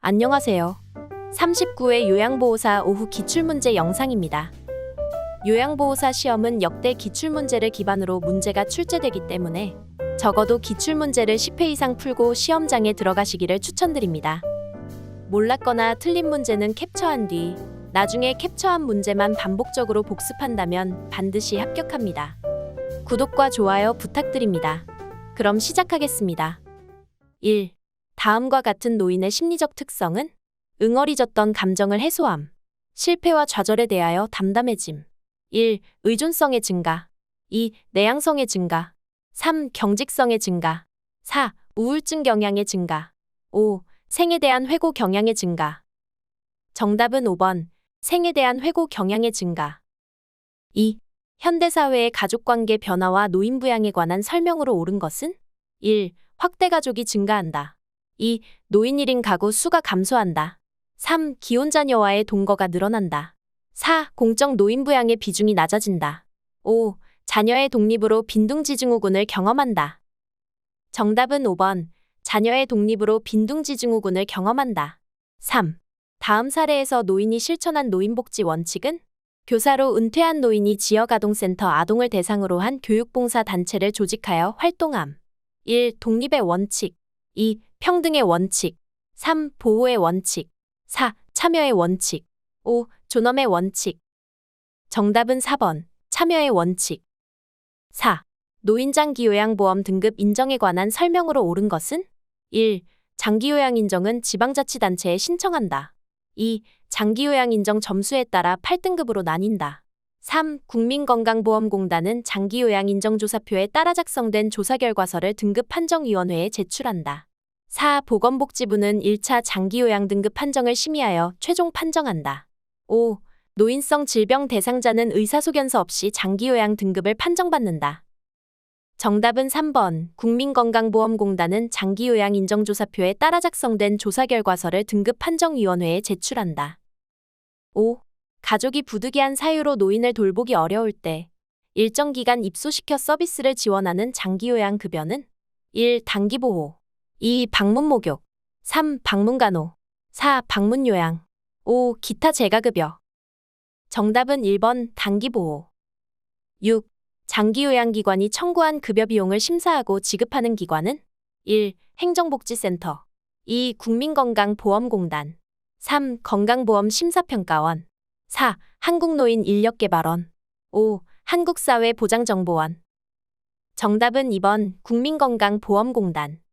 안녕하세요. 39회 요양보호사 오후 기출문제 영상입니다. 요양보호사 시험은 역대 기출문제를 기반으로 문제가 출제되기 때문에 적어도 기출문제를 10회 이상 풀고 시험장에 들어가시기를 추천드립니다. 몰랐거나 틀린 문제는 캡처한 뒤 나중에 캡처한 문제만 반복적으로 복습한다면 반드시 합격합니다. 구독과 좋아요 부탁드립니다. 그럼 시작하겠습니다. 1. 다음과 같은 노인의 심리적 특성은? 응어리졌던 감정을 해소함. 실패와 좌절에 대하여 담담해짐. 1. 의존성의 증가. 2. 내향성의 증가. 3. 경직성의 증가. 4. 우울증 경향의 증가. 5. 생에 대한 회고 경향의 증가. 정답은 5번. 생에 대한 회고 경향의 증가. 2. 현대사회의 가족관계 변화와 노인부양에 관한 설명으로 옳은 것은? 1. 확대가족이 증가한다. 2. 노인 1인 가구 수가 감소한다. 3. 기혼자녀와의 동거가 늘어난다. 4. 공적 노인부양의 비중이 낮아진다. 5. 자녀의 독립으로 빈둥지중후군을 경험한다. 정답은 5번. 자녀의 독립으로 빈둥지중후군을 경험한다. 3. 다음 사례에서 노인이 실천한 노인복지 원칙은? 교사로 은퇴한 노인이 지역아동센터 아동을 대상으로 한 교육봉사 단체를 조직하여 활동함. 1. 독립의 원칙. 2. 평등의 원칙. 3. 보호의 원칙. 4. 참여의 원칙. 5. 존엄의 원칙. 정답은 4번. 참여의 원칙. 4. 노인장기요양보험 등급 인정에 관한 설명으로 옳은 것은? 1. 장기요양 인정은 지방자치단체에 신청한다. 2. 장기요양 인정 점수에 따라 8등급으로 나뉜다. 3. 국민건강보험공단은 장기요양 인정조사표에 따라 작성된 조사결과서를 등급판정위원회에 제출한다. 4. 보건복지부는 1차 장기요양 등급 판정을 심의하여 최종 판정한다. 5. 노인성 질병 대상자는 의사소견서 없이 장기요양 등급을 판정받는다. 정답은 3번. 국민건강보험공단은 장기요양 인정조사표에 따라 작성된 조사결과서를 등급판정위원회에 제출한다. 5. 가족이 부득이한 사유로 노인을 돌보기 어려울 때 일정 기간 입소시켜 서비스를 지원하는 장기요양 급여는? 1. 단기보호. 2. 방문목욕. 3. 방문간호. 4. 방문요양. 5. 기타 재가급여. 정답은 1번. 단기보호. 6. 장기요양기관이 청구한 급여 비용을 심사하고 지급하는 기관은? 1. 행정복지센터. 2. 국민건강보험공단. 3. 건강보험심사평가원. 4. 한국노인인력개발원. 5. 한국사회보장정보원. 정답은 2번. 국민건강보험공단.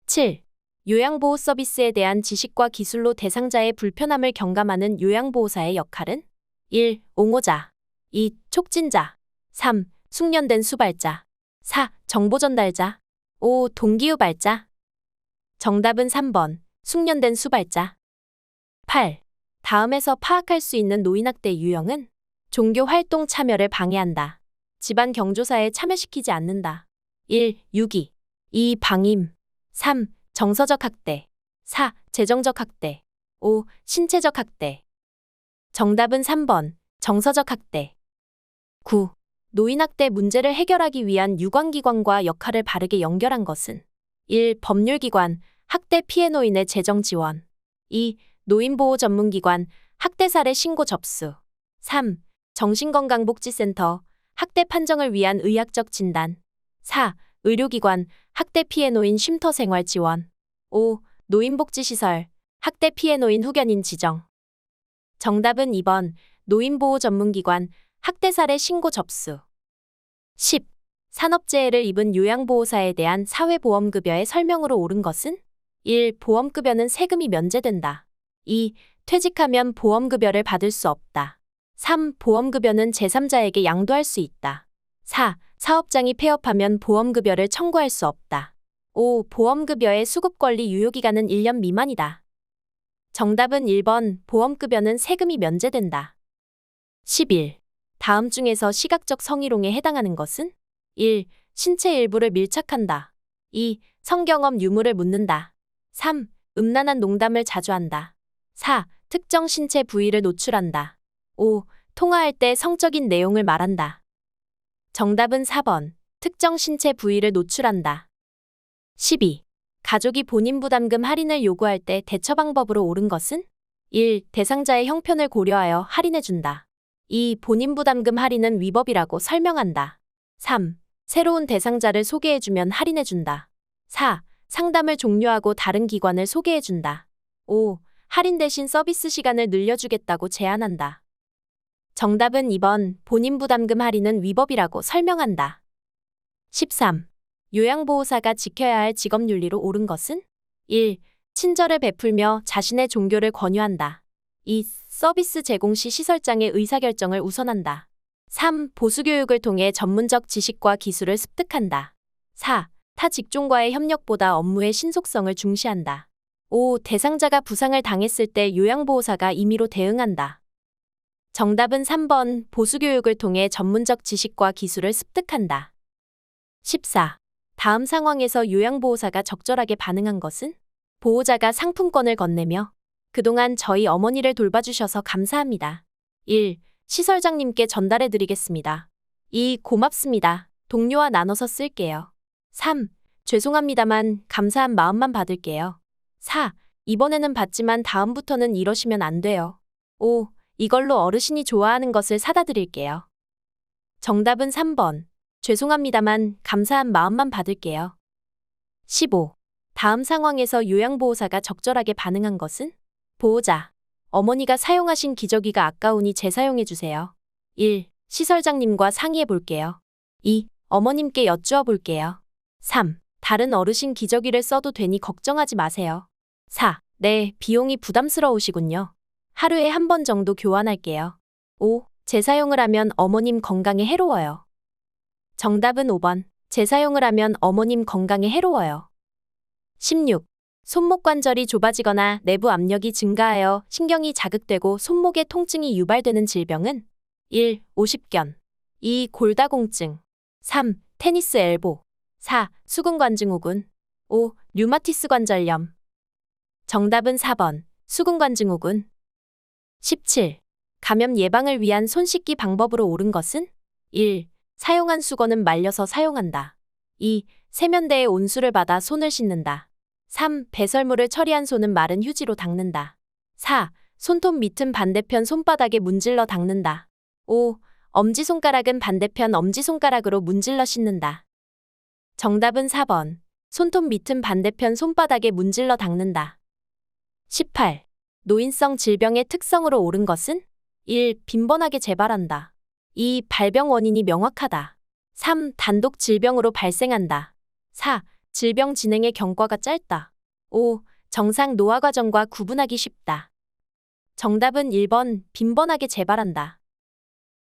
7. 요양보호 서비스에 대한 지식과 기술로 대상자의 불편함을 경감하는 요양보호사의 역할은? 1. 옹호자. 2. 촉진자. 3. 숙련된 수발자. 4. 정보전달자. 5. 동기유발자. 정답은 3번. 숙련된 수발자. 8. 다음에서 파악할 수 있는 노인학대 유형은? 종교활동 참여를 방해한다. 집안 경조사에 참여시키지 않는다. 1. 유기. 2. 방임. 3. 정서적 학대. 4. 재정적 학대. 5. 신체적 학대. 정답은 3번. 정서적 학대. 9. 노인학대 문제를 해결하기 위한 유관기관과 역할을 바르게 연결한 것은? 1. 법률기관, 학대 피해 노인의 재정 지원. 2. 노인보호 전문기관, 학대 사례 신고 접수. 3. 정신건강복지센터, 학대 판정을 위한 의학적 진단. 4. 의료기관, 학대 피해 노인 쉼터 생활 지원. 5. 노인복지시설, 학대 피해 노인 후견인 지정. 정답은 2번. 노인보호 전문기관, 학대 사례 신고 접수. 10. 산업재해를 입은 요양보호사에 대한 사회보험급여의 설명으로 옳은 것은? 1. 보험급여는 세금이 면제된다. 2. 퇴직하면 보험급여를 받을 수 없다. 3. 보험급여는 제3자에게 양도할 수 있다. 4. 사업장이 폐업하면 보험급여를 청구할 수 없다. 5. 보험급여의 수급권리 유효기간은 1년 미만이다. 정답은 1번. 보험급여는 세금이 면제된다. 11. 다음 중에서 시각적 성희롱에 해당하는 것은? 1. 신체 일부를 밀착한다. 2. 성경험 유무를 묻는다. 3. 음란한 농담을 자주 한다. 4. 특정 신체 부위를 노출한다. 5. 통화할 때 성적인 내용을 말한다. 정답은 4번. 특정 신체 부위를 노출한다. 12. 가족이 본인 부담금 할인을 요구할 때 대처 방법으로 옳은 것은? 1. 대상자의 형편을 고려하여 할인해준다. 2. 본인 부담금 할인은 위법이라고 설명한다. 3. 새로운 대상자를 소개해주면 할인해준다. 4. 상담을 종료하고 다른 기관을 소개해준다. 5. 할인 대신 서비스 시간을 늘려주겠다고 제안한다. 정답은 2번 본인 부담금 할인은 위법이라고 설명한다. 13. 요양보호사가 지켜야 할 직업윤리로 옳은 것은? 1. 친절을 베풀며 자신의 종교를 권유한다. 2. 서비스 제공 시 시설장의 의사결정을 우선한다. 3. 보수교육을 통해 전문적 지식과 기술을 습득한다. 4. 타 직종과의 협력보다 업무의 신속성을 중시한다. 5. 대상자가 부상을 당했을 때 요양보호사가 임의로 대응한다. 정답은 3번 보수교육을 통해 전문적 지식과 기술을 습득한다. 14. 다음 상황에서 요양보호사가 적절하게 반응한 것은? 보호자가 상품권을 건네며 그동안 저희 어머니를 돌봐주셔서 감사합니다. 1. 시설장님께 전달해드리겠습니다. 2. 고맙습니다. 동료와 나눠서 쓸게요. 3. 죄송합니다만 감사한 마음만 받을게요. 4. 이번에는 받지만 다음부터는 이러시면 안 돼요. 5. 이걸로 어르신이 좋아하는 것을 사다 드릴게요. 정답은 3번. 죄송합니다만 감사한 마음만 받을게요. 15. 다음 상황에서 요양보호사가 적절하게 반응한 것은? 보호자. 어머니가 사용하신 기저귀가 아까우니 재사용해주세요. 1. 시설장님과 상의해 볼게요. 2. 어머님께 여쭈어 볼게요. 3. 다른 어르신 기저귀를 써도 되니 걱정하지 마세요. 4. 네, 비용이 부담스러우시군요. 하루에 한 번 정도 교환할게요. 5. 재사용을 하면 어머님 건강에 해로워요. 정답은 5번. 재사용을 하면 어머님 건강에 해로워요. 16. 손목 관절이 좁아지거나 내부 압력이 증가하여 신경이 자극되고 손목에 통증이 유발되는 질병은? 1. 오십견. 2. 골다공증. 3. 테니스 엘보. 4. 수근관증후군. 5. 류마티스 관절염. 정답은 4번. 수근관증후군. 17. 감염 예방을 위한 손 씻기 방법으로 옳은 것은? 1. 사용한 수건은 말려서 사용한다. 2. 세면대에 온수를 받아 손을 씻는다. 3. 배설물을 처리한 손은 마른 휴지로 닦는다. 4. 손톱 밑은 반대편 손바닥에 문질러 닦는다. 5. 엄지손가락은 반대편 엄지손가락으로 문질러 씻는다. 정답은 4번. 손톱 밑은 반대편 손바닥에 문질러 닦는다. 18. 노인성 질병의 특성으로 옳은 것은? 1. 빈번하게 재발한다. 2. 발병 원인이 명확하다. 3. 단독 질병으로 발생한다. 4. 질병 진행의 경과가 짧다. 5. 정상 노화 과정과 구분하기 쉽다. 정답은 1번 빈번하게 재발한다.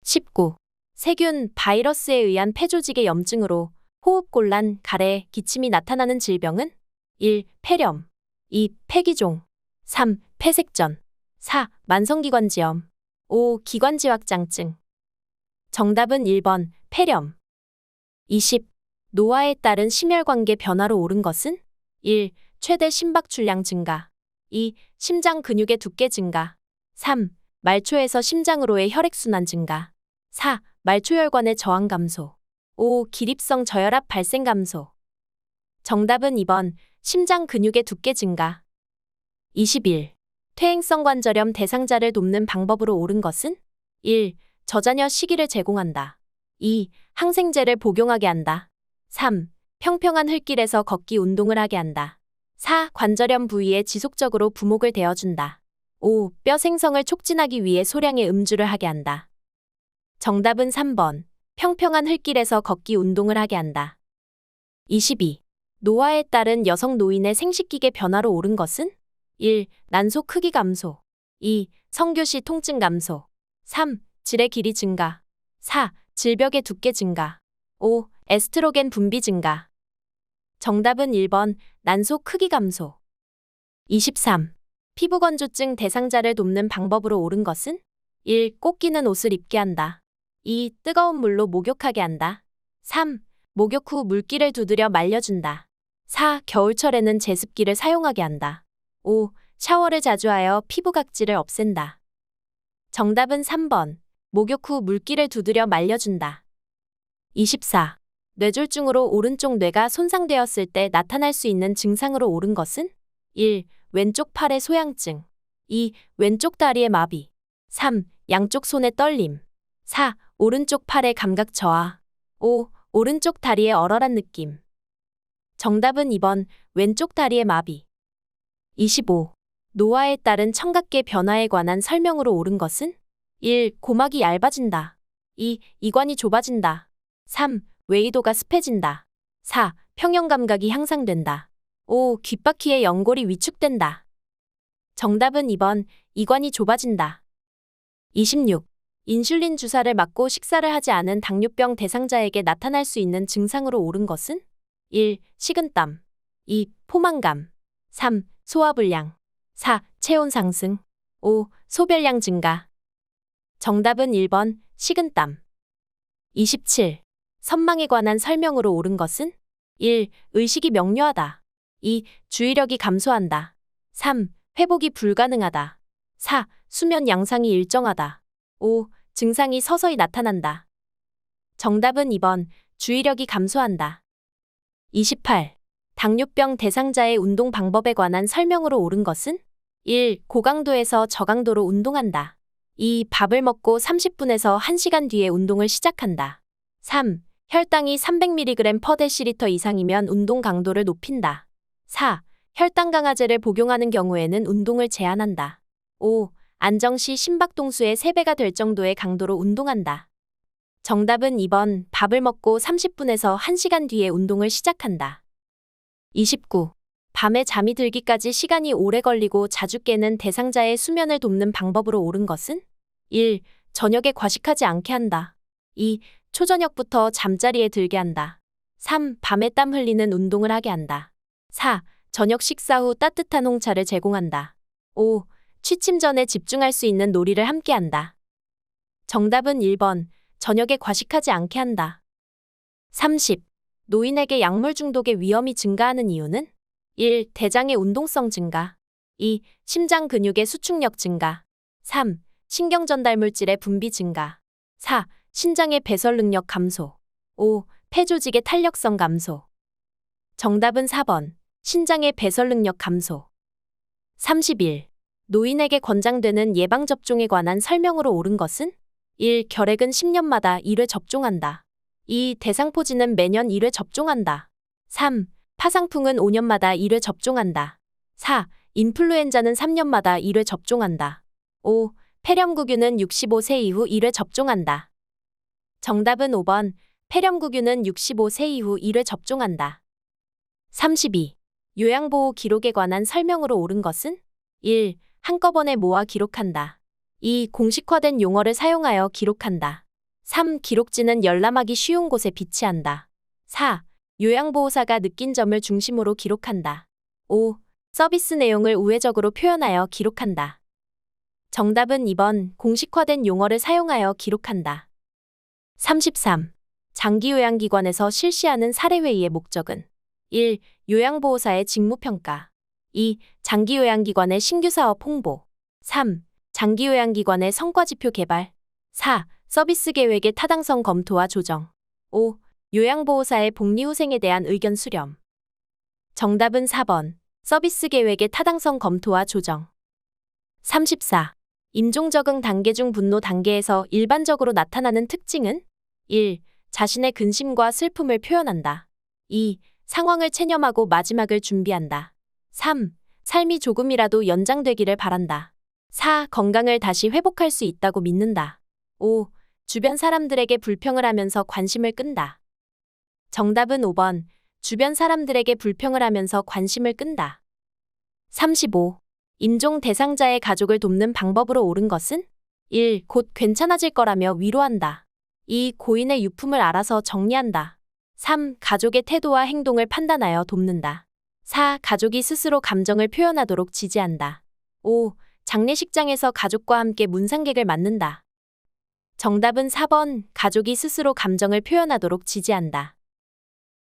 19. 세균, 바이러스에 의한 폐조직의 염증으로 호흡곤란, 가래, 기침이 나타나는 질병은? 1. 폐렴. 2. 폐기종. 3. 폐색전. 4. 만성기관지염. 5. 기관지확장증. 정답은 1번 폐렴. 20. 노화에 따른 심혈관계 변화로 옳은 것은? 1. 최대 심박 출량 증가. 2. 심장 근육의 두께 증가. 3. 말초에서 심장으로의 혈액순환 증가. 4. 말초혈관의 저항 감소. 5. 기립성 저혈압 발생 감소. 정답은 2번 심장 근육의 두께 증가. 21. 퇴행성 관절염 대상자를 돕는 방법으로 옳은 것은? 1. 저자녀 시기를 제공한다. 2. 항생제를 복용하게 한다. 3. 평평한 흙길에서 걷기 운동을 하게 한다. 4. 관절염 부위에 지속적으로 부목을 대어준다. 5. 뼈 생성을 촉진하기 위해 소량의 음주를 하게 한다. 정답은 3번. 평평한 흙길에서 걷기 운동을 하게 한다. 22. 노화에 따른 여성 노인의 생식기계 변화로 옳은 것은? 1. 난소 크기 감소. 2. 성교시 통증 감소. 3. 질의 길이 증가. 4. 질벽의 두께 증가. 5. 에스트로겐 분비 증가. 정답은 1번 난소 크기 감소. 23. 피부 건조증 대상자를 돕는 방법으로 옳은 것은? 1. 꼭 끼는 옷을 입게 한다. 2. 뜨거운 물로 목욕하게 한다. 3. 목욕 후 물기를 두드려 말려준다. 4. 겨울철에는 제습기를 사용하게 한다. 5. 샤워를 자주 하여 피부 각질을 없앤다. 정답은 3번. 목욕 후 물기를 두드려 말려준다. 24. 뇌졸중으로 오른쪽 뇌가 손상되었을 때 나타날 수 있는 증상으로 옳은 것은 1. 왼쪽 팔의 소양증 2. 왼쪽 다리의 마비 3. 양쪽 손의 떨림 4. 오른쪽 팔의 감각 저하 5. 오른쪽 다리의 얼얼한 느낌. 정답은 2번 왼쪽 다리의 마비. 25. 노화에 따른 청각계 변화에 관한 설명으로 옳은 것은 1. 고막이 얇아진다 2. 이관이 좁아진다 3. 외이도가 습해진다 4. 평형 감각이 향상된다 5. 귓바퀴의 연골이 위축된다. 정답은 2번 이관이 좁아진다. 26. 인슐린 주사를 맞고 식사를 하지 않은 당뇨병 대상자에게 나타날 수 있는 증상으로 옳은 것은 1. 식은땀 2. 포만감 3. 소화불량 4. 체온 상승 5. 소변량 증가. 정답은 1번 식은땀. 27. 선망에 관한 설명으로 옳은 것은 1. 의식이 명료하다 2. 주의력이 감소한다 3. 회복이 불가능하다 4. 수면 양상이 일정하다 5. 증상이 서서히 나타난다. 정답은 2번 주의력이 감소한다. 28. 당뇨병 대상자의 운동 방법에 관한 설명으로 옳은 것은 1. 고강도에서 저강도로 운동한다 2. 밥을 먹고 30분에서 1시간 뒤에 운동을 시작한다 3. 혈당이 300mg/dL 이상이면 운동 강도를 높인다 4. 혈당 강화제를 복용하는 경우에는 운동을 제한한다 5. 안정 시 심박동수의 3배가 될 정도의 강도로 운동한다. 정답은 2번 밥을 먹고 30분에서 1시간 뒤에 운동을 시작한다. 29. 밤에 잠이 들기까지 시간이 오래 걸리고 자주 깨는 대상자의 수면을 돕는 방법으로 옳은 것은 1. 저녁에 과식하지 않게 한다 2. 초저녁부터 잠자리에 들게 한다 3. 밤에 땀 흘리는 운동을 하게 한다 4. 저녁 식사 후 따뜻한 홍차를 제공한다 5. 취침 전에 집중할 수 있는 놀이를 함께 한다. 정답은 1번 저녁에 과식하지 않게 한다. 30. 노인에게 약물 중독의 위험이 증가하는 이유는 1. 대장의 운동성 증가 2. 심장 근육의 수축력 증가 3. 신경 전달 물질의 분비 증가 4. 신장의 배설 능력 감소 5. 폐 조직의 탄력성 감소. 정답은 4번 신장의 배설 능력 감소. 31. 노인에게 권장되는 예방접종에 관한 설명으로 옳은 것은 1. 결핵은 10년마다 1회 접종한다 2. 대상포진은 매년 1회 접종한다 3. 파상풍은 5년마다 1회 접종한다 4. 인플루엔자는 3년마다 1회 접종한다 5. 폐렴구균은 65세 이후 1회 접종한다. 정답은 5번 폐렴구균은 65세 이후 1회 접종한다. 32. 요양보호 기록에 관한 설명으로 옳은 것은 1. 한꺼번에 모아 기록한다 2. 공식화된 용어를 사용하여 기록한다 3. 기록지는 열람하기 쉬운 곳에 비치한다 4. 요양보호사가 느낀 점을 중심으로 기록한다 5. 서비스 내용을 우회적으로 표현하여 기록한다. 정답은 2번 공식화된 용어를 사용하여 기록한다. 33. 장기요양기관에서 실시하는 사례회의의 목적은 1. 요양보호사의 직무평가 2. 장기요양기관의 신규 사업 홍보 3. 장기요양기관의 성과지표 개발 4. 서비스 계획의 타당성 검토와 조정 5. 요양보호사의 복리후생에 대한 의견 수렴. 정답은 4번 서비스 계획의 타당성 검토와 조정. 34. 임종 적응 단계 중 분노 단계에서 일반적으로 나타나는 특징은 1. 자신의 근심과 슬픔을 표현한다 2. 상황을 체념하고 마지막을 준비한다 3. 삶이 조금이라도 연장되기를 바란다 4. 건강을 다시 회복할 수 있다고 믿는다 5. 주변 사람들에게 불평을 하면서 관심을 끈다. 정답은 5번 주변 사람들에게 불평을 하면서 관심을 끈다. 35. 임종 대상자의 가족을 돕는 방법으로 옳은 것은 1. 곧 괜찮아질 거라며 위로한다 2. 고인의 유품을 알아서 정리한다 3. 가족의 태도와 행동을 판단하여 돕는다 4. 가족이 스스로 감정을 표현하도록 지지한다 5. 장례식장에서 가족과 함께 문상객을 맞는다. 정답은 4번 가족이 스스로 감정을 표현하도록 지지한다.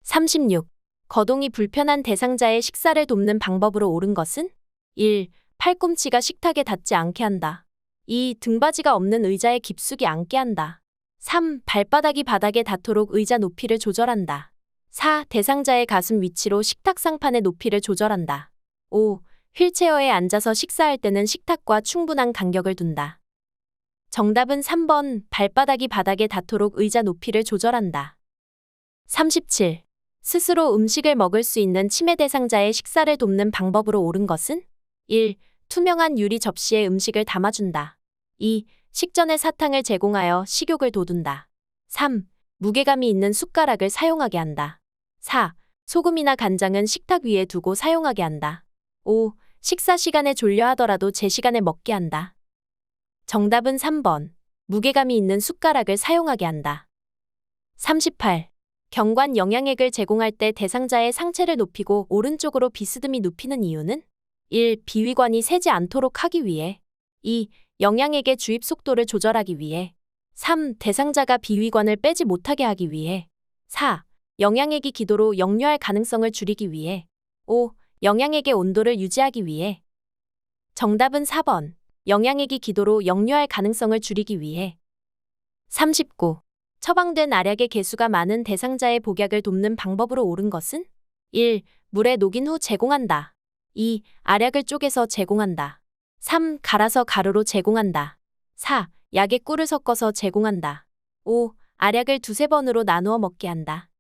36. 거동이 불편한 대상자의 식사를 돕는 방법으로 옳은 것은 1. 팔꿈치가 식탁에 닿지 않게 한다 2. 등받이가 없는 의자에 깊숙이 앉게 한다 3. 발바닥이 바닥에 닿도록 의자 높이를 조절한다 4. 대상자의 가슴 위치로 식탁 상판의 높이를 조절한다. 5. 휠체어에 앉아서 식사할 때는 식탁과 충분한 간격을 둔다. 정답은 3번. 발바닥이 바닥에 닿도록 의자 높이를 조절한다. 37. 스스로 음식을 먹을 수 있는 치매 대상자의 식사를 돕는 방법으로 옳은 것은? 1. 투명한 유리 접시에 음식을 담아준다. 2. 식전에 사탕을 제공하여 식욕을 돋운다. 3. 무게감이 있는 숟가락을 사용하게 한다. 4. 소금이나 간장은 식탁 위에 두고 사용하게 한다. 5. 식사 시간에 졸려 하더라도 제 시간에 먹게 한다. 정답은 3번. 무게감이 있는 숟가락을 사용하게 한다. 38. 경관 영양액을 제공할 때 대상자의 상체를 높이고 오른쪽으로 비스듬히 눕히는 이유는? 1. 비위관이 새지 않도록 하기 위해. 2. 영양액의 주입 속도를 조절하기 위해. 3. 대상자가 비위관을 빼지 못하게 하기 위해. 4. 영양액이 기도로 역류할 가능성을 줄이기 위해. 5. 영양액의 온도를 유지하기 위해. 정답은 4번. 영양액이 기도로 역류할 가능성을 줄이기 위해. 39. 처방된 알약의 개수가 많은 대상자의 복약을 돕는 방법으로 옳은 것은? 1. 물에 녹인 후 제공한다. 2. 알약을 쪼개서 제공한다. 3. 갈아서 가루로 제공한다. 4. 약에 꿀을 섞어서 제공한다. 5. 알약을 두세 번으로 나누어 먹게 한다.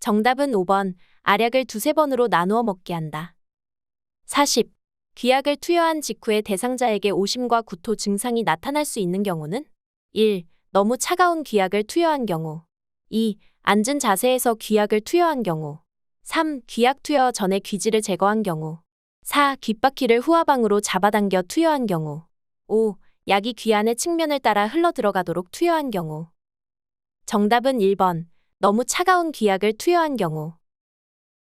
정답은 5번. 알약을 두세 번으로 나누어 먹게 한다. 40. 귀약을 투여한 직후에 대상자에게 오심과 구토 증상이 나타날 수 있는 경우는? 1. 너무 차가운 귀약을 투여한 경우. 2. 앉은 자세에서 귀약을 투여한 경우. 3. 귀약 투여 전에 귀지를 제거한 경우. 4. 귓바퀴를 후하방으로 잡아당겨 투여한 경우. 5. 약이 귀 안의 측면을 따라 흘러 들어가도록 투여한 경우. 정답은 1번. 너무 차가운 귀약을 투여한 경우.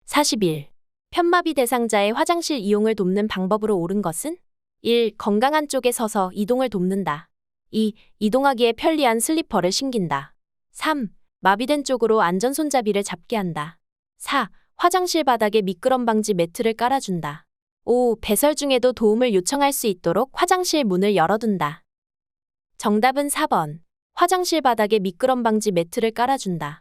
41. 편마비 대상자의 화장실 이용을 돕는 방법으로 옳은 것은? 1. 건강한 쪽에 서서 이동을 돕는다. 2. 이동하기에 편리한 슬리퍼를 신긴다. 3. 마비된 쪽으로 안전 손잡이를 잡게 한다. 4. 화장실 바닥에 미끄럼 방지 매트를 깔아준다. 5. 배설 중에도 도움을 요청할 수 있도록 화장실 문을 열어둔다. 정답은 4번. 화장실 바닥에 미끄럼 방지 매트를 깔아준다.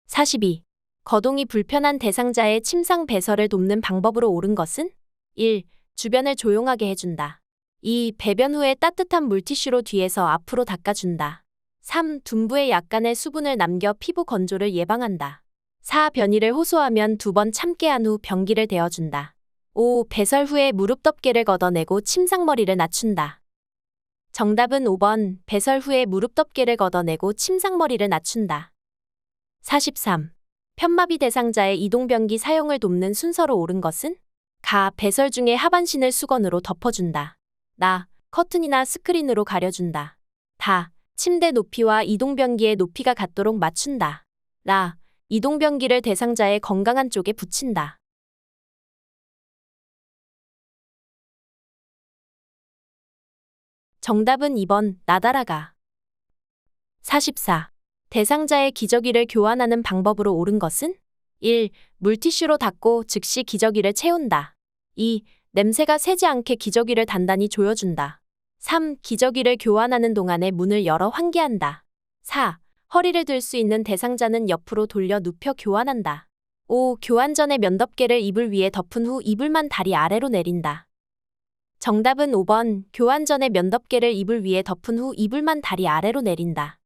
42. 거동이 불편한 대상자의 침상 배설을 돕는 방법으로 옳은 것은? 1. 주변을 조용하게 해준다. 2. 배변 후에 따뜻한 물티슈로 뒤에서 앞으로 닦아준다. 3. 둔부에 약간의 수분을 남겨 피부 건조를 예방한다. 4. 변이를 호소하면 2번 참게 한 후 변기를 대어준다. 5. 배설 후에 무릎 덮개를 걷어내고 침상머리를 낮춘다. 정답은 5번. 배설 후에 무릎 덮개를 걷어내고 침상머리를 낮춘다. 43. 편마비 대상자의 이동변기 사용을 돕는 순서로 옳은 것은? 가. 배설 중에 하반신을 수건으로 덮어준다. 나. 커튼이나 스크린으로 가려준다. 다. 침대 높이와 이동변기의 높이가 같도록 맞춘다. 라. 이동변기를 대상자의 건강한 쪽에 붙인다. 정답은 2번. 나달아가. 44. 대상자의 기저귀를 교환하는 방법으로 옳은 것은? 1. 물티슈로 닦고 즉시 기저귀를 채운다. 2. 냄새가 새지 않게 기저귀를 단단히 조여준다. 3. 기저귀를 교환하는 동안에 문을 열어 환기한다. 4. 허리를 들 수 있는 대상자는 옆으로 돌려 눕혀 교환한다. 5. 교환 전에 면덮개를 이불 위에 덮은 후 이불만 다리 아래로 내린다. 정답은 5번. 교환 전에 면덮개를 이불 위에 덮은 후 이불만 다리 아래로 내린다.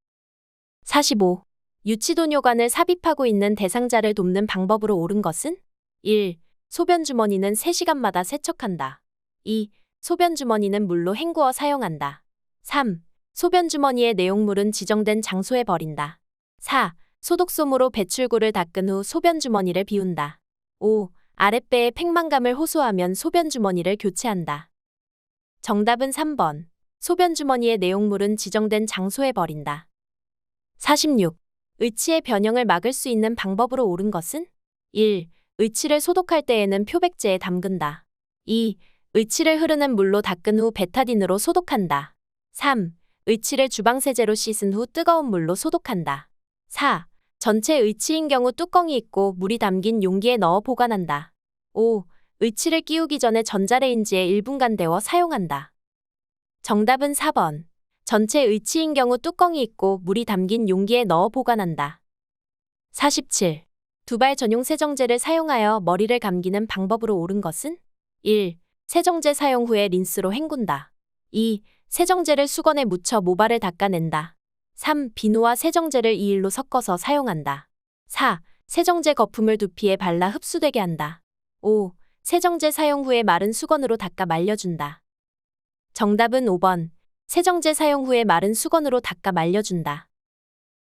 45. 유치도뇨관을 삽입하고 있는 대상자를 돕는 방법으로 옳은 것은? 1. 소변주머니는 3시간마다 세척한다. 2. 소변주머니는 물로 헹구어 사용한다. 3. 소변주머니의 내용물은 지정된 장소에 버린다. 4. 소독솜으로 배출구를 닦은 후 소변주머니를 비운다. 5. 아랫배에 팽만감을 호소하면 소변주머니를 교체한다. 정답은 3번. 소변주머니의 내용물은 지정된 장소에 버린다. 46. 의치의 변형을 막을 수 있는 방법으로 옳은 것은? 1. 의치를 소독할 때에는 표백제에 담근다. 2. 의치를 흐르는 물로 닦은 후 베타딘으로 소독한다. 3. 의치를 주방세제로 씻은 후 뜨거운 물로 소독한다. 4. 전체 의치인 경우 뚜껑이 있고 물이 담긴 용기에 넣어 보관한다. 5. 의치를 끼우기 전에 전자레인지에 1분간 데워 사용한다. 정답은 4번. 전체 의치인 경우 뚜껑이 있고 물이 담긴 용기에 넣어 보관한다. 47. 두발 전용 세정제를 사용하여 머리를 감기는 방법으로 옳은 것은 1. 세정제 사용 후에 린스로 헹군다. 2. 세정제를 수건에 묻혀 모발을 닦아낸다. 3. 비누와 세정제를 2:1로 섞어서 사용한다. 4. 세정제 거품을 두피에 발라 흡수되게 한다. 5. 세정제 사용 후에 마른 수건으로 닦아 말려준다. 정답은 5번. 세정제 사용 후에 마른 수건으로 닦아 말려준다.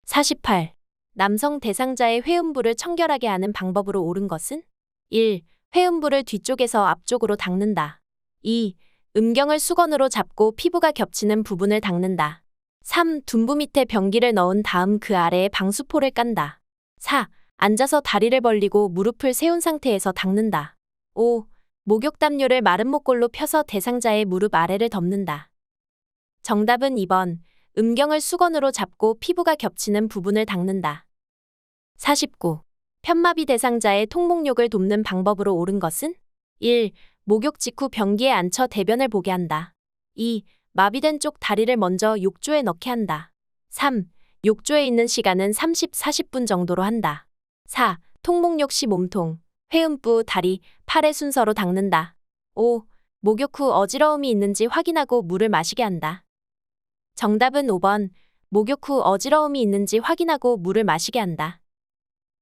48. 남성 대상자의 회음부를 청결하게 하는 방법으로 옳은 것은 1. 회음부를 뒤쪽에서 앞쪽으로 닦는다. 2. 음경을 수건으로 잡고 피부가 겹치는 부분을 닦는다. 3. 둔부 밑에 변기를 넣은 다음 그 아래에 방수포를 깐다. 4. 앉아서 다리를 벌리고 무릎을 세운 상태에서 닦는다. 5. 목욕담요를 마른 목골로 펴서 대상자의 무릎 아래를 덮는다. 정답은 2번. 음경을 수건으로 잡고 피부가 겹치는 부분을 닦는다. 49. 편마비 대상자의 통목욕을 돕는 방법으로 옳은 것은 1. 목욕 직후 변기에 앉혀 대변을 보게 한다. 2. 마비된 쪽 다리를 먼저 욕조에 넣게 한다. 3. 욕조에 있는 시간은 40분 정도로 한다. 4. 통목욕 시 몸통, 회음부, 다리, 팔의 순서로 닦는다. 5. 목욕 후 어지러움이 있는지 확인하고 물을 마시게 한다. 정답은 5번. 목욕 후 어지러움이 있는지 확인하고 물을 마시게 한다.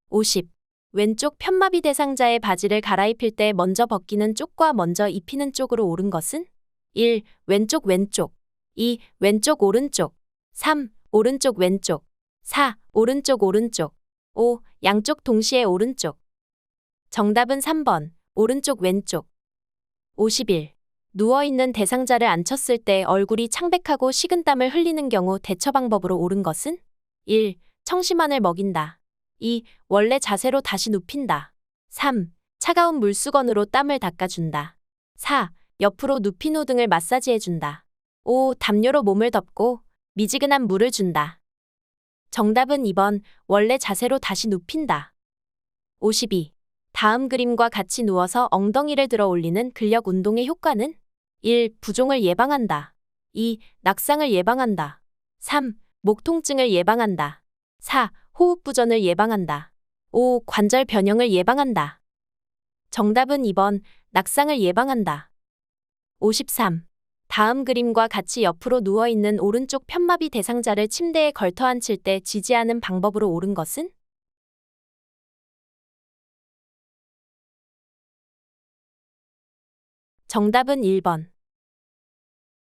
50. 왼쪽 편마비 대상자의 바지를 갈아입힐 때 먼저 벗기는 쪽과 먼저 입히는 쪽으로 옳은 것은 1. 왼쪽 왼쪽 2. 왼쪽 오른쪽 3. 오른쪽 왼쪽 4. 오른쪽 오른쪽 5. 양쪽 동시에 오른쪽. 정답은 3번. 오른쪽 왼쪽. 51. 누워있는 대상자를 앉혔을 때 얼굴이 창백하고 식은땀을 흘리는 경우 대처 방법으로 옳은 것은 1. 청심환을 먹인다. 2. 원래 자세로 다시 눕힌다. 3. 차가운 물수건으로 땀을 닦아준다. 4. 옆으로 눕힌 후 등을 마사지해준다. 5. 담요로 몸을 덮고 미지근한 물을 준다. 정답은 2번. 원래 자세로 다시 눕힌다. 52. 다음 그림과 같이 누워서 엉덩이를 들어 올리는 근력 운동의 효과는 1. 부종을 예방한다. 2. 낙상을 예방한다. 3. 목 통증을 예방한다. 4. 호흡 부전을 예방한다. 5. 관절 변형을 예방한다. 정답은 2번. 낙상을 예방한다. 53. 다음 그림과 같이 옆으로 누워있는 오른쪽 편마비 대상자를 침대에 걸터 앉힐 때 지지하는 방법으로 옳은 것은 정답은 1번.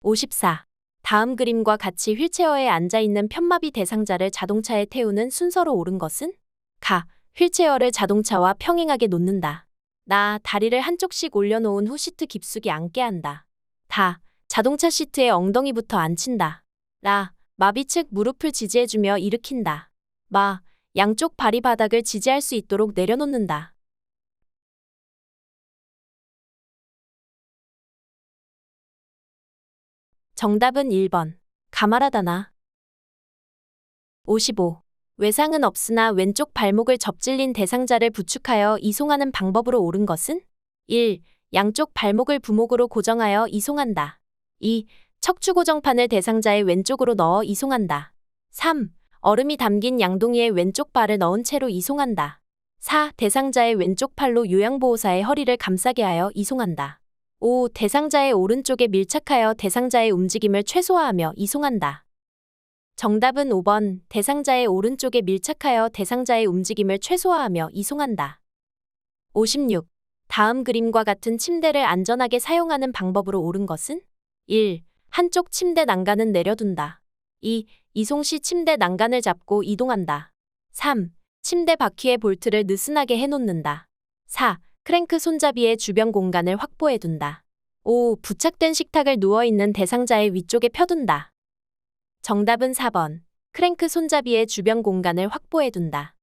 54. 다음 그림과 같이 휠체어에 앉아있는 편마비 대상자를 자동차에 태우는 순서로 옳은 것은 가. 휠체어를 자동차와 평행하게 놓는다. 나. 다리를 한쪽씩 올려놓은 후 시트 깊숙이 앉게 한다. 다. 자동차 시트에 엉덩이부터 앉힌다. 라. 마비 측 무릎을 지지해주며 일으킨다. 마. 양쪽 발이 바닥을 지지할 수 있도록 내려놓는다. 정답은 1번. 가마라다나. 55. 외상은 없으나 왼쪽 발목을 접질린 대상자를 부축하여 이송하는 방법으로 옳은 것은 1. 양쪽 발목을 부목으로 고정하여 이송한다. 2. 척추 고정판을 대상자의 왼쪽으로 넣어 이송한다. 3. 얼음이 담긴 양동이에 왼쪽 발을 넣은 채로 이송한다. 4. 대상자의 왼쪽 팔로 요양보호사의 허리를 감싸게 하여 이송한다. 5. 대상자의 오른쪽에 밀착하여 대상자의 움직임을 최소화하며 이송한다. 정답은 5번. 대상자의 오른쪽에 밀착하여 대상자의 움직임을 최소화하며 이송한다. 56. 다음 그림과 같은 침대를 안전하게 사용하는 방법으로 옳은 것은 1. 한쪽 침대 난간은 내려둔다. 2. 이송 시 침대 난간을 잡고 이동한다. 3. 침대 바퀴에 볼트를 느슨하게 해놓는다. 4. 크랭크 손잡이의 주변 공간을 확보해둔다. 5. 부착된 식탁을 누워있는 대상자의 위쪽에 펴둔다. 정답은 4번. 크랭크 손잡이의 주변 공간을 확보해둔다.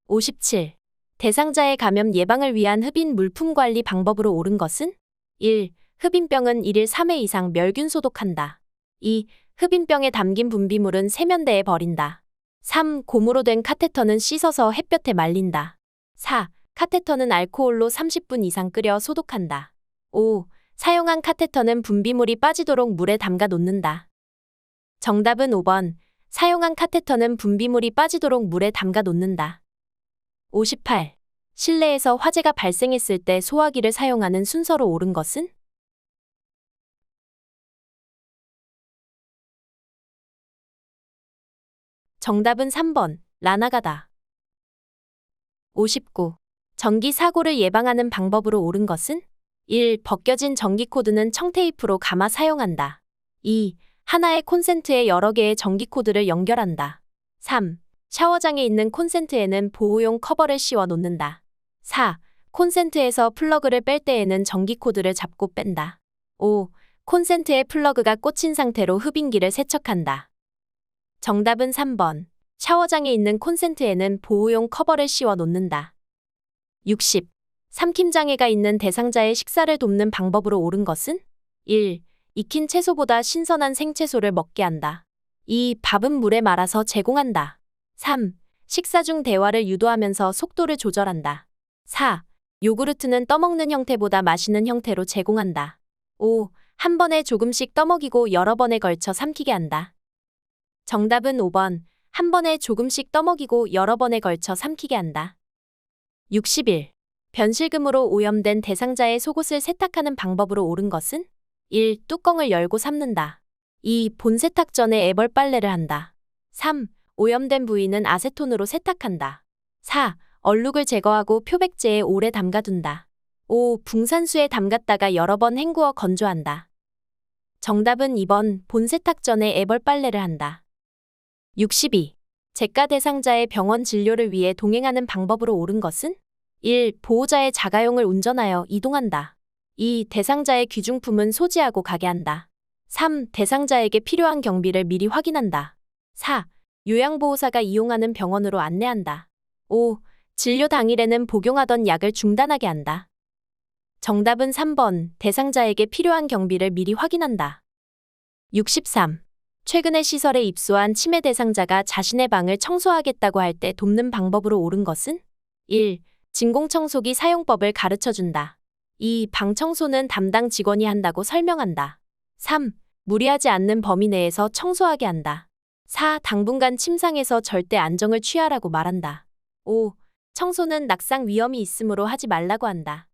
57. 대상자의 감염 예방을 위한 흡인 물품 관리 방법으로 옳은 것은 1. 흡인병은 1일 3회 이상 멸균 소독한다. 2. 흡인병에 담긴 분비물은 세면대에 버린다. 3. 고무로 된 카테터는 씻어서 햇볕에 말린다. 4. 카테터는 알코올로 30분 이상 끓여 소독한다. 5. 사용한 카테터는 분비물이 빠지도록 물에 담가 놓는다. 정답은 5번. 사용한 카테터는 분비물이 빠지도록 물에 담가 놓는다. 58. 실내에서 화재가 발생했을 때 소화기를 사용하는 순서로 옳은 것은? 정답은 3번, 라나가다. 59. 전기 사고를 예방하는 방법으로 옳은 것은? 1. 벗겨진 전기 코드는 청테이프로 감아 사용한다. 2. 하나의 콘센트에 여러 개의 전기 코드를 연결한다. 3. 샤워장에 있는 콘센트에는 보호용 커버를 씌워 놓는다. 4. 콘센트에서 플러그를 뺄 때에는 전기 코드를 잡고 뺀다. 5. 콘센트에 플러그가 꽂힌 상태로 흡인기를 세척한다. 정답은 3번. 샤워장에 있는 콘센트에는 보호용 커버를 씌워 놓는다. 60. 삼킴장애가 있는 대상자의 식사를 돕는 방법으로 옳은 것은? 1. 익힌 채소보다 신선한 생채소를 먹게 한다. 2. 밥은 물에 말아서 제공한다. 3. 식사 중 대화를 유도하면서 속도를 조절한다. 4. 요구르트는 떠먹는 형태보다 마시는 형태로 제공한다. 5. 한 번에 조금씩 떠먹이고 여러 번에 걸쳐 삼키게 한다. 정답은 5번. 한 번에 조금씩 떠먹이고 여러 번에 걸쳐 삼키게 한다. 61. 변실금으로 오염된 대상자의 속옷을 세탁하는 방법으로 옳은 것은? 1. 뚜껑을 열고 삶는다. 2. 본 세탁 전에 애벌 빨래를 한다. 3. 오염된 부위는 아세톤으로 세탁한다. 4. 얼룩을 제거하고 표백제에 오래 담가둔다. 5. 붕산수에 담갔다가 여러 번 헹구어 건조한다. 정답은 2번. 본 세탁 전에 애벌 빨래를 한다. 62. 재가 대상자의 병원 진료를 위해 동행하는 방법으로 옳은 것은? 1. 보호자의 자가용을 운전하여 이동한다. 2. 대상자의 귀중품은 소지하고 가게 한다. 3. 대상자에게 필요한 경비를 미리 확인한다. 4. 요양보호사가 이용하는 병원으로 안내한다. 5. 진료 당일에는 복용하던 약을 중단하게 한다. 정답은 3번. 대상자에게 필요한 경비를 미리 확인한다. 63. 최근에 시설에 입소한 치매 대상자가 자신의 방을 청소하겠다고 할 때 돕는 방법으로 옳은 것은? 1. 진공청소기 사용법을 가르쳐준다. 2. 방 청소는 담당 직원이 한다고 설명한다. 3. 무리하지 않는 범위 내에서 청소하게 한다. 4. 당분간 침상에서 절대 안정을 취하라고 말한다. 5. 청소는 낙상 위험이 있으므로 하지 말라고 한다.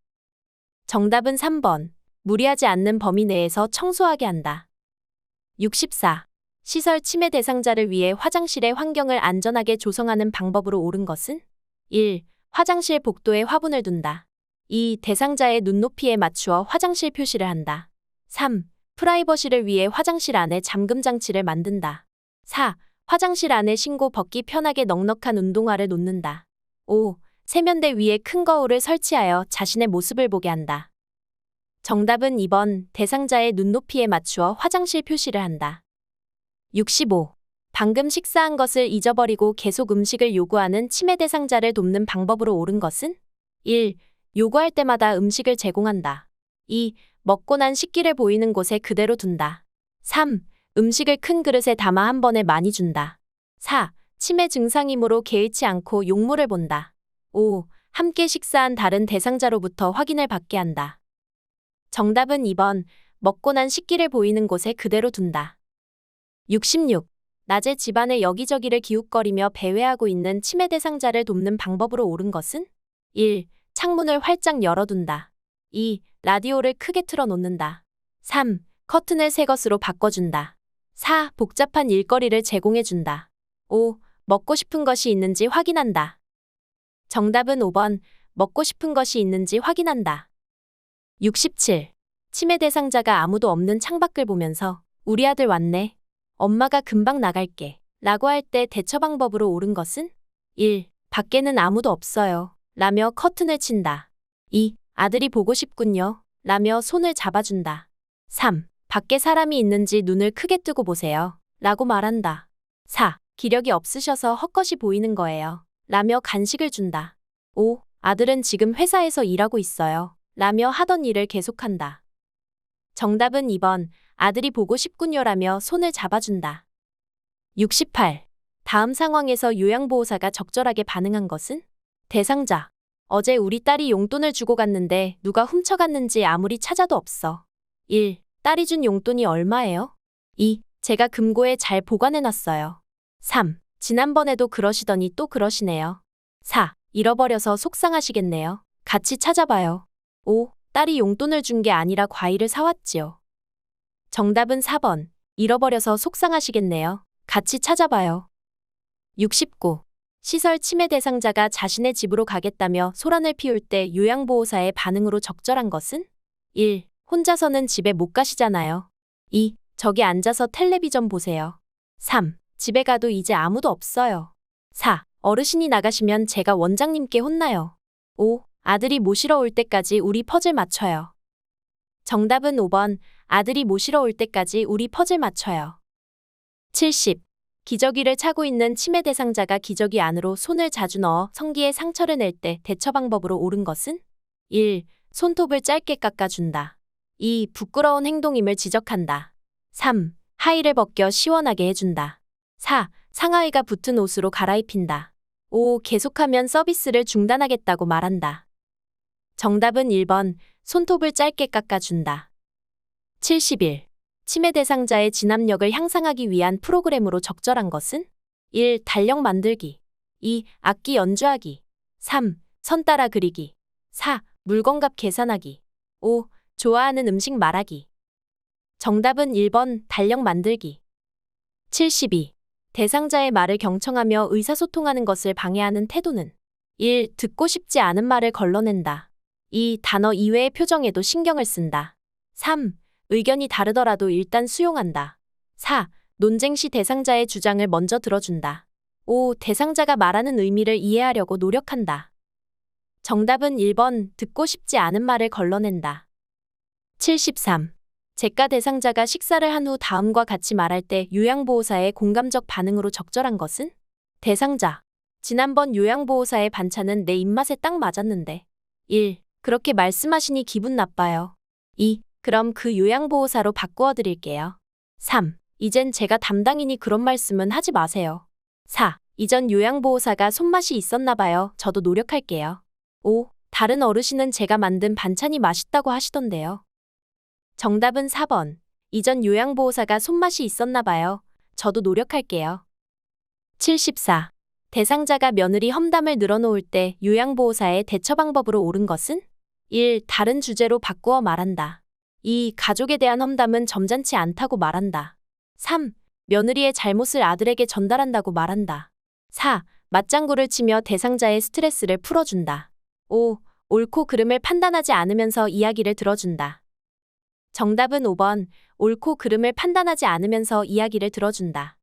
정답은 3번. 무리하지 않는 범위 내에서 청소하게 한다. 64. 시설 치매 대상자를 위해 화장실의 환경을 안전하게 조성하는 방법으로 옳은 것은? 1. 화장실 복도에 화분을 둔다. 2. 대상자의 눈높이에 맞추어 화장실 표시를 한다. 3. 프라이버시를 위해 화장실 안에 잠금 장치를 만든다. 4. 화장실 안에 신고 벗기 편하게 넉넉한 운동화를 놓는다. 5. 세면대 위에 큰 거울을 설치하여 자신의 모습을 보게 한다. 정답은 2번. 대상자의 눈높이에 맞추어 화장실 표시를 한다. 65. 방금 식사한 것을 잊어버리고 계속 음식을 요구하는 치매 대상자를 돕는 방법으로 옳은 것은? 1. 요구할 때마다 음식을 제공한다. 2. 먹고 난 식기를 보이는 곳에 그대로 둔다. 3. 음식을 큰 그릇에 담아 한 번에 많이 준다. 4. 치매 증상이므로 개의치 않고 용물을 본다. 5. 함께 식사한 다른 대상자로부터 확인을 받게 한다. 정답은 2번. 먹고 난 식기를 보이는 곳에 그대로 둔다. 66. 낮에 집안의 여기저기를 기웃거리며 배회하고 있는 치매 대상자를 돕는 방법으로 옳은 것은? 1. 창문을 활짝 열어둔다. 2. 라디오를 크게 틀어놓는다. 3. 커튼을 새 것으로 바꿔준다. 4. 복잡한 일거리를 제공해준다. 5. 먹고 싶은 것이 있는지 확인한다. 정답은 5번. 먹고 싶은 것이 있는지 확인한다. 67. 치매 대상자가 아무도 없는 창밖을 보면서 우리 아들 왔네. 엄마가 금방 나갈게. 라고 할 때 대처 방법으로 옳은 것은? 1. 밖에는 아무도 없어요. 라며 커튼을 친다. 2. 아들이 보고 싶군요. 라며 손을 잡아준다. 3. 밖에 사람이 있는지 눈을 크게 뜨고 보세요. 라고 말한다. 4. 기력이 없으셔서 헛것이 보이는 거예요. 라며 간식을 준다. 5. 아들은 지금 회사에서 일하고 있어요. 라며 하던 일을 계속한다. 정답은 2번. 아들이 보고 싶군요라며 손을 잡아준다. 68. 다음 상황에서 요양보호사가 적절하게 반응한 것은? 대상자. 어제 우리 딸이 용돈을 주고 갔는데 누가 훔쳐갔는지 아무리 찾아도 없어. 1. 딸이 준 용돈이 얼마예요? 2. 제가 금고에 잘 보관해놨어요. 3. 지난번에도 그러시더니 또 그러시네요. 4. 잃어버려서 속상하시겠네요. 같이 찾아봐요. 5. 딸이 용돈을 준 게 아니라 과일을 사왔지요. 정답은 4번. 잃어버려서 속상하시겠네요. 같이 찾아봐요. 69. 시설 침해 대상자가 자신의 집으로 가겠다며 소란을 피울 때 요양보호사의 반응으로 적절한 것은? 1. 혼자서는 집에 못 가시잖아요. 2. 저기 앉아서 텔레비전 보세요. 3. 집에 가도 이제 아무도 없어요. 4. 어르신이 나가시면 제가 원장님께 혼나요. 5. 아들이 모시러 올 때까지 우리 퍼즐 맞춰요. 정답은 5번. 아들이 모시러 올 때까지 우리 퍼즐 맞춰요. 70. 기저귀를 차고 있는 치매 대상자가 기저귀 안으로 손을 자주 넣어 성기에 상처를 낼 때 대처 방법으로 옳은 것은? 1. 손톱을 짧게 깎아준다. 2. 부끄러운 행동임을 지적한다. 3. 하의를 벗겨 시원하게 해준다. 4. 상하의가 붙은 옷으로 갈아입힌다. 5. 계속하면 서비스를 중단하겠다고 말한다. 정답은 1번. 손톱을 짧게 깎아준다. 71. 치매 대상자의 진압력을 향상하기 위한 프로그램으로 적절한 것은? 1. 달력 만들기. 2. 악기 연주하기. 3. 선 따라 그리기. 4. 물건값 계산하기. 5. 좋아하는 음식 말하기. 정답은 1번. 달력 만들기. 72. 대상자의 말을 경청하며 의사소통하는 것을 방해하는 태도는? 1. 듣고 싶지 않은 말을 걸러낸다. 2. 단어 이외의 표정에도 신경을 쓴다. 3. 의견이 다르더라도 일단 수용한다. 4. 논쟁 시 대상자의 주장을 먼저 들어준다. 5. 대상자가 말하는 의미를 이해하려고 노력한다. 정답은 1번. 듣고 싶지 않은 말을 걸러낸다. 73. 재가 대상자가 식사를 한 후 다음과 같이 말할 때 요양보호사의 공감적 반응으로 적절한 것은? 대상자. 지난번 요양보호사의 반찬은 내 입맛에 딱 맞았는데. 1. 그렇게 말씀하시니 기분 나빠요. 2. 그럼 그 요양보호사로 바꾸어 드릴게요. 3. 이젠 제가 담당이니 그런 말씀은 하지 마세요. 4. 이전 요양보호사가 손맛이 있었나 봐요. 저도 노력할게요. 5. 다른 어르신은 제가 만든 반찬이 맛있다고 하시던데요. 정답은 4번. 이전 요양보호사가 손맛이 있었나 봐요. 저도 노력할게요. 74. 대상자가 며느리 험담을 늘어놓을 때 요양보호사의 대처 방법으로 옳은 것은? 1. 다른 주제로 바꾸어 말한다. 2. 가족에 대한 험담은 점잖지 않다고 말한다. 3. 며느리의 잘못을 아들에게 전달한다고 말한다. 4. 맞장구를 치며 대상자의 스트레스를 풀어준다. 5. 옳고 그름을 판단하지 않으면서 이야기를 들어준다. 정답은 5번. 옳고 그름을 판단하지 않으면서 이야기를 들어준다.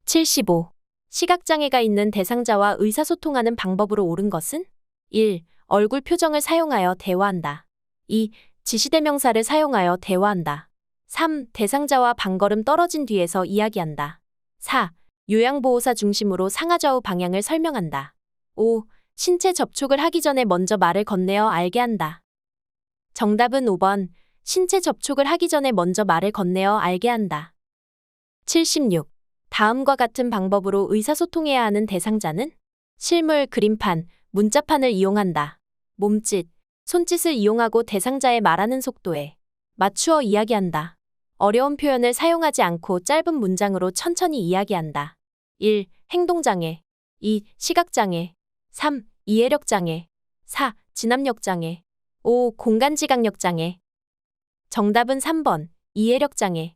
75. 시각장애가 있는 대상자와 의사소통하는 방법으로 옳은 것은? 1. 얼굴 표정을 사용하여 대화한다. 2. 지시대명사를 사용하여 대화한다. 3. 대상자와 반걸음 떨어진 뒤에서 이야기한다. 4. 요양보호사 중심으로 상하좌우 방향을 설명한다. 5. 신체 접촉을 하기 전에 먼저 말을 건네어 알게 한다. 정답은 5번. 신체 접촉을 하기 전에 먼저 말을 건네어 알게 한다. 76. 다음과 같은 방법으로 의사소통해야 하는 대상자는? 실물, 그림판, 문자판을 이용한다. 몸짓, 손짓을 이용하고 대상자의 말하는 속도에 맞추어 이야기한다. 어려운 표현을 사용하지 않고 짧은 문장으로 천천히 이야기한다. 1. 행동장애. 2. 시각장애. 3. 이해력장애. 4. 진압력장애. 5. 공간지각력장애. 정답은 3번. 이해력장애.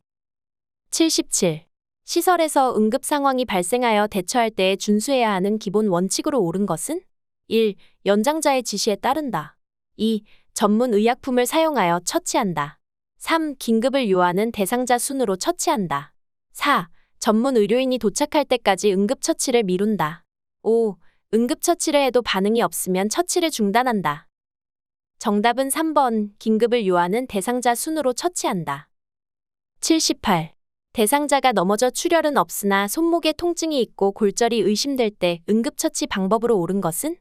77. 시설에서 응급 상황이 발생하여 대처할 때에 준수해야 하는 기본 원칙으로 옳은 것은? 1. 연장자의 지시에 따른다. 2. 전문 의약품을 사용하여 처치한다. 3. 긴급을 요하는 대상자 순으로 처치한다. 4. 전문 의료인이 도착할 때까지 응급처치를 미룬다. 5. 응급처치를 해도 반응이 없으면 처치를 중단한다. 정답은 3번. 긴급을 요하는 대상자 순으로 처치한다. 78. 대상자가 넘어져 출혈은 없으나 손목에 통증이 있고 골절이 의심될 때 응급처치 방법으로 옳은 것은?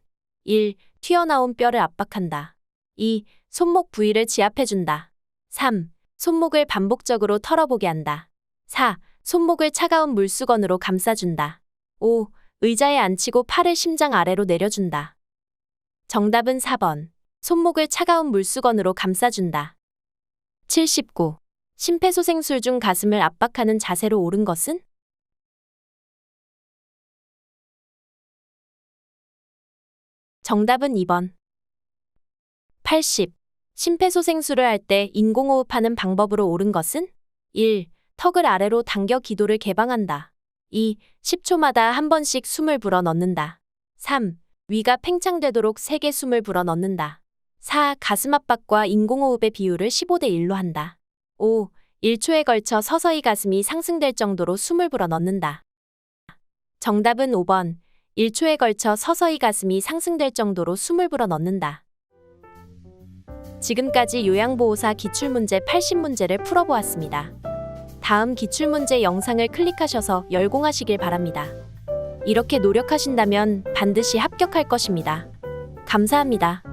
1. 튀어나온 뼈를 압박한다. 2. 손목 부위를 지압해준다. 3. 손목을 반복적으로 털어보게 한다. 4. 손목을 차가운 물수건으로 감싸준다. 5. 의자에 앉히고 팔을 심장 아래로 내려준다. 정답은 4번. 손목을 차가운 물수건으로 감싸준다. 79. 심폐소생술 중 가슴을 압박하는 자세로 옳은 것은? 정답은 2번. 80. 심폐소생술을 할 때 인공호흡하는 방법으로 옳은 것은? 1. 턱을 아래로 당겨 기도를 개방한다. 2. 10초마다 한 번씩 숨을 불어 넣는다. 3. 위가 팽창되도록 세게 숨을 불어 넣는다. 4. 가슴 압박과 인공호흡의 비율을 15대 1로 한다. 5. 1초에 걸쳐 서서히 가슴이 상승될 정도로 숨을 불어 넣는다. 정답은 5번. 1초에 걸쳐 서서히 가슴이 상승될 정도로 숨을 불어 넣는다. 지금까지 요양보호사 기출문제 80문제를 풀어보았습니다. 다음 기출문제 영상을 클릭하셔서 열공하시길 바랍니다. 이렇게 노력하신다면 반드시 합격할 것입니다. 감사합니다.